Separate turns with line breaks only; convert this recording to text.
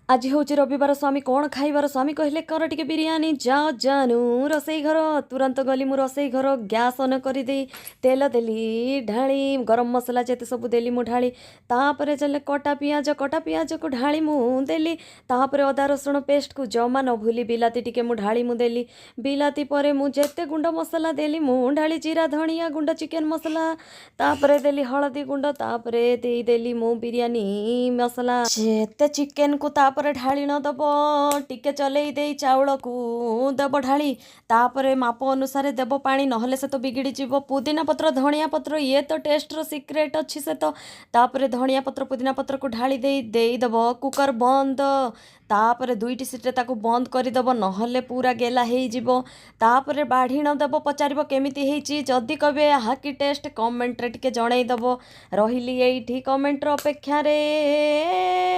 आज हूँ रविवार स्वामी कौन खाइबार स्वामी कहले कर टिके बिरियानी जाओ जानू रोसई घर तुरंत गली मु रोसई घर गैस ऑन कर दे तेल देली ढाली गरम मसला जेते सब देली मु ढाली तापरे चले कटा पियाज को ढाली मु देली तापरे अदा रसुण पेस्ट को जमा न भूली बिलाती टिके मु ढाली मु देली बिलाती परे मु जेते गुंड मसला देली मु ढाली जीरा धनिया गुंड चिकन मसला तापरे देली हळदी गुंड तापरे देली मु बिरियानी मसला जेते चिकन को तापरे ढाली न दब टिके चलई दे चाउल को देव ढाली तापरे माप अनुसार देव पानी नहले से तो बिगिड़ी जीव पुदीना पत्र धनिया पत्र ये तो टेस्टर सिक्रेट अच्छी से तो तापरे धनिया पत्र पुदीना पत्र को ढाली दे दब कुकर बंद तापरे दुईटी सीटे ताकू बंद करदेव नहले पूरा गेला हो तापरे बाढ़ी न देव पचार केमिति हेची जदि कहे हा कि टेस्ट कमेंट रे टिके जनईदेव रही कमेंटर अपेक्षा रे।